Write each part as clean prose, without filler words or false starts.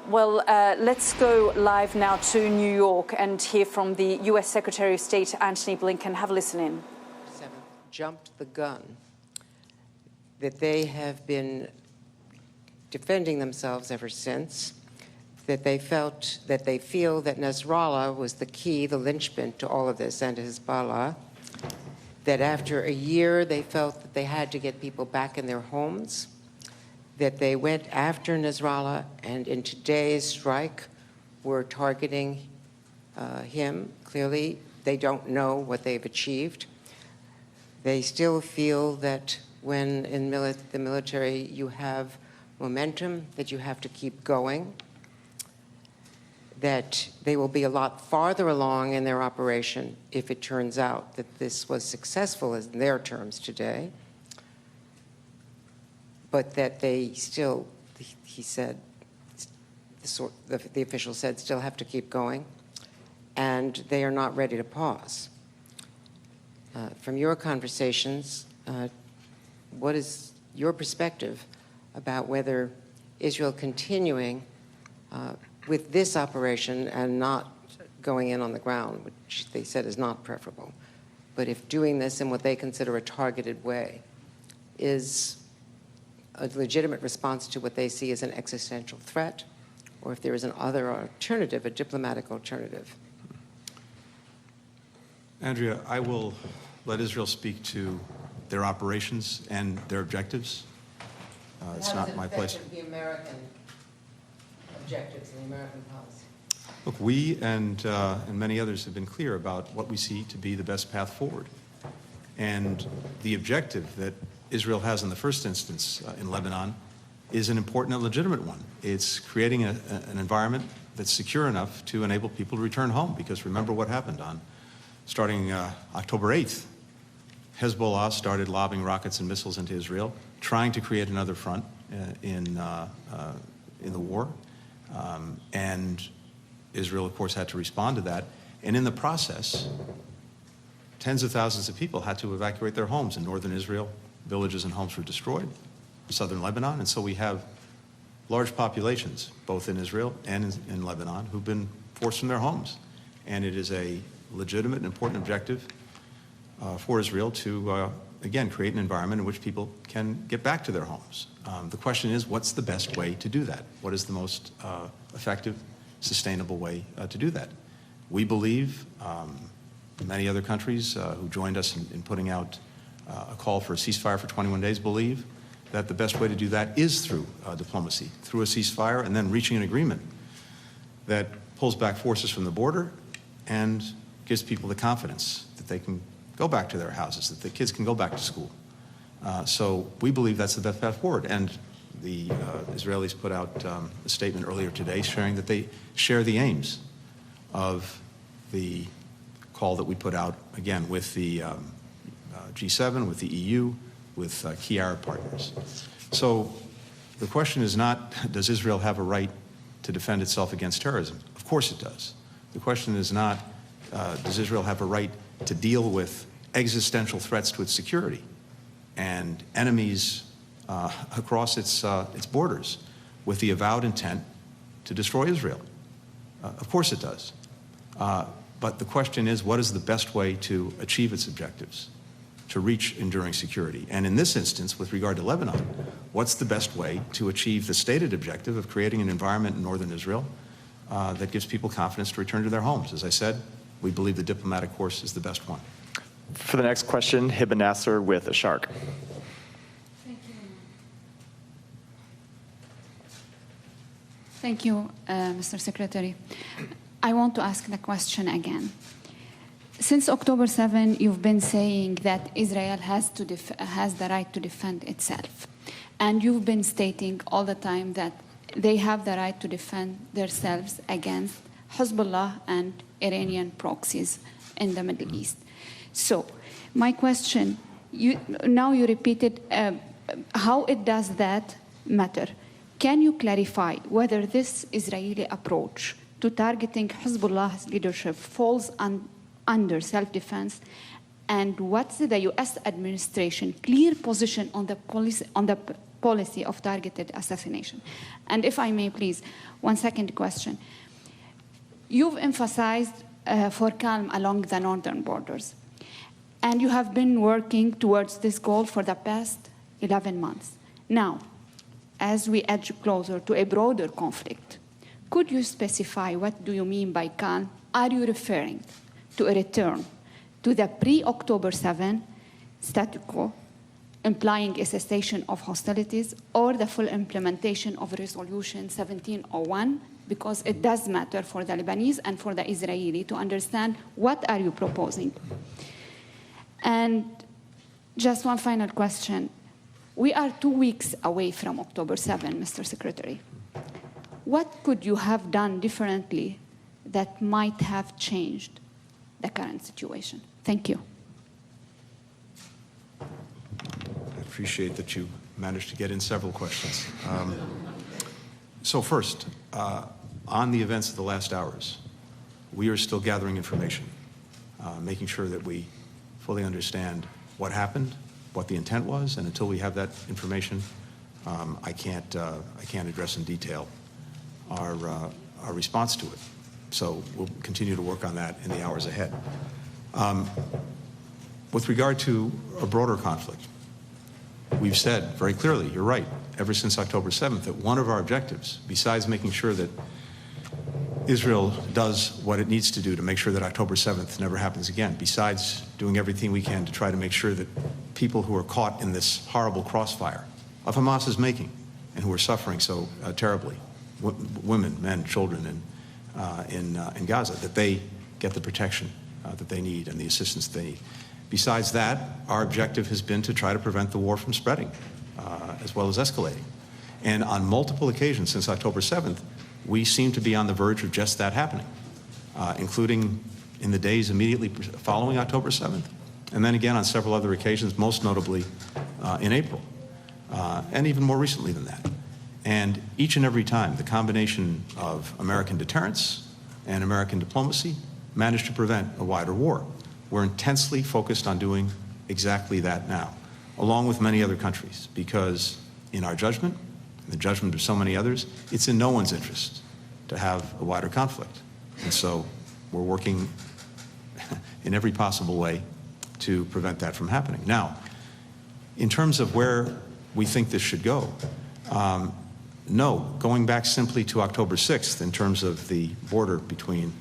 Well, let's go live now to New York and hear from the U.S. Secretary of State, Antony Blinken. Have a listen in. Jumped the gun, that they have been defending themselves ever since, that they feel that Nasrallah was the key, the linchpin to all of this, and Hezbollah, that after a year they felt that they had to get people back in their homes, that they went after Nasrallah, and in today's strike were targeting him. Clearly, they don't know what they've achieved. They still feel that when in the military you have momentum, that you have to keep going, that they will be a lot farther along in their operation if it turns out that this was successful in their terms today, but that they still, he said, the official said, still have to keep going, and they are not ready to pause. From your conversations, what is your perspective about whether Israel continuing with this operation and not going in on the ground, which they said is not preferable, but if doing this in what they consider a targeted way is a legitimate response to what they see as an existential threat, or if there is an other alternative, a diplomatic alternative? Andrea, I will let Israel speak to their operations and their objectives. It's not my place. The American objectives and the American policy. Look, we and many others have been clear about what we see to be the best path forward. And the objective that Israel has in the first instance in Lebanon is an important and legitimate one. It's creating an environment that's secure enough to enable people to return home, because remember what happened starting October 8th. Hezbollah started lobbing rockets and missiles into Israel, trying to create another front in the war. And Israel, of course, had to respond to that. And in the process, tens of thousands of people had to evacuate their homes in northern Israel. Villages and homes were destroyed, southern Lebanon. And so we have large populations, both in Israel and in Lebanon, who've been forced from their homes. And it is a legitimate and important objective for Israel to, again, create an environment in which people can get back to their homes. The question is, what's the best way to do that? What is the most effective, sustainable way to do that? We believe, many other countries who joined us in putting out a call for a ceasefire for 21 days believe that the best way to do that is through diplomacy, through a ceasefire, and then reaching an agreement that pulls back forces from the border and gives people the confidence that they can go back to their houses, that the kids can go back to school. So we believe that's the best path forward. And the Israelis put out a statement earlier today sharing that they share the aims of the call that we put out, again, with the G7, with the EU, with key Arab partners. So the question is not, does Israel have a right to defend itself against terrorism? Of course it does. The question is not, does Israel have a right to deal with existential threats to its security and enemies across its borders with the avowed intent to destroy Israel? Of course it does. But the question is, what is the best way to achieve its objectives, to reach enduring security? And in this instance, with regard to Lebanon, what's the best way to achieve the stated objective of creating an environment in northern Israel that gives people confidence to return to their homes? As I said, we believe the diplomatic course is the best one. For the next question, Hibba Nasser with a shark. Thank you, Mr. Secretary. I want to ask the question again. Since October 7, you've been saying that Israel has the right to defend itself. And you've been stating all the time that they have the right to defend themselves against Hezbollah and Iranian proxies in the Middle East. So my question, now you repeated how it does that matter. Can you clarify whether this Israeli approach to targeting Hezbollah's leadership falls under self-defense, and what's the U.S. administration clear position on the policy of targeted assassination. And if I may, please, one second question. You've emphasized for calm along the northern borders, and you have been working towards this goal for the past 11 months. Now, as we edge closer to a broader conflict, could you specify what do you mean by calm? Are you referring to a return to the pre-October 7 status quo, implying a cessation of hostilities, or the full implementation of Resolution 1701? Because it does matter for the Lebanese and for the Israeli to understand what are you proposing. And just one final question. We are 2 weeks away from October 7, Mr. Secretary. What could you have done differently that might have changed the current situation? Thank you. I appreciate that you managed to get in several questions. So first, on the events of the last hours, we are still gathering information, making sure that we fully understand what happened, what the intent was, and until we have that information, I can't address in detail our response to it. So we'll continue to work on that in the hours ahead. With regard to a broader conflict, we've said very clearly, you're right, ever since October 7th, that one of our objectives, besides making sure that Israel does what it needs to do to make sure that October 7th never happens again, besides doing everything we can to try to make sure that people who are caught in this horrible crossfire of Hamas's making and who are suffering so terribly, women, men, children in Gaza, that they get the protection that they need and the assistance they need. Besides that, our objective has been to try to prevent the war from spreading as well as escalating. And on multiple occasions since October 7th, we seem to be on the verge of just that happening, including in the days immediately following October 7th, and then again on several other occasions, most notably in April, and even more recently than that. And each and every time, the combination of American deterrence and American diplomacy managed to prevent a wider war. We're intensely focused on doing exactly that now, along with many other countries, because in our judgment, in the judgment of so many others, it's in no one's interest to have a wider conflict. And so we're working in every possible way to prevent that from happening. Now, in terms of where we think this should go, no, going back simply to October 6th in terms of the border between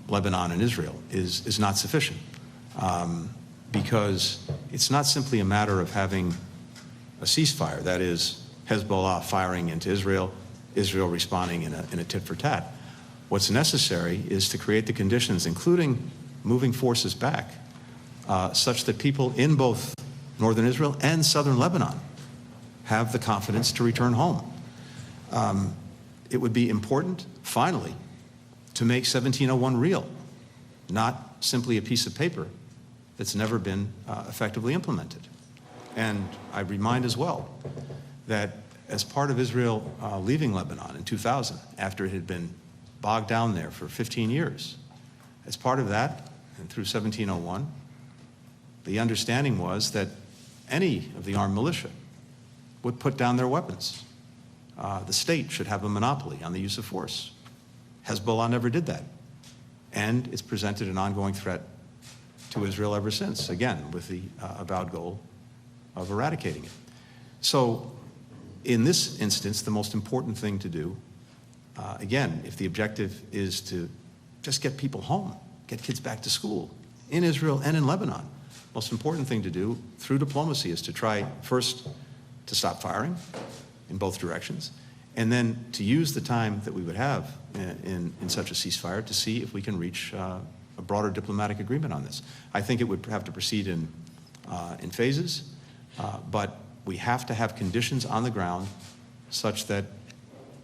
Lebanon and Israel is not sufficient, because it's not simply a matter of having a ceasefire, that is, Hezbollah firing into Israel, Israel responding in a tit-for-tat. What's necessary is to create the conditions, including moving forces back, such that people in both northern Israel and southern Lebanon have the confidence to return home. It would be important, finally, to make 1701 real, not simply a piece of paper that's never been effectively implemented. And I remind as well that as part of Israel leaving Lebanon in 2000, after it had been bogged down there for 15 years, as part of that, and through 1701, the understanding was that any of the armed militia would put down their weapons. The state should have a monopoly on the use of force. Hezbollah never did that. And it's presented an ongoing threat to Israel ever since, again, with the avowed goal of eradicating it. So in this instance, the most important thing to do, again, if the objective is to just get people home, get kids back to school in Israel and in Lebanon, most important thing to do through diplomacy is to try first to stop firing in both directions, and then to use the time that we would have in such a ceasefire to see if we can reach a broader diplomatic agreement on this. I think it would have to proceed in phases, but we have to have conditions on the ground such that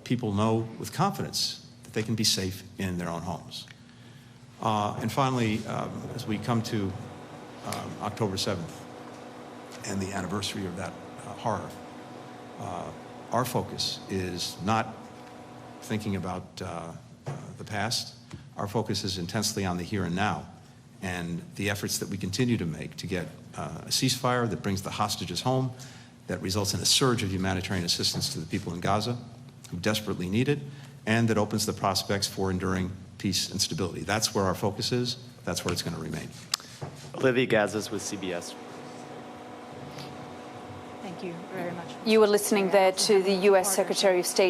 people know with confidence that they can be safe in their own homes. And finally, as we come to October 7th and the anniversary of that horror, our focus is not thinking about the past. Our focus is intensely on the here and now, and the efforts that we continue to make to get a ceasefire that brings the hostages home, that results in a surge of humanitarian assistance to the people in Gaza who desperately need it, and that opens the prospects for enduring peace and stability. That's where our focus is. That's where it's going to remain. Olivia Gazis with CBS. Thank you very much. You were listening there to the U.S. Secretary of State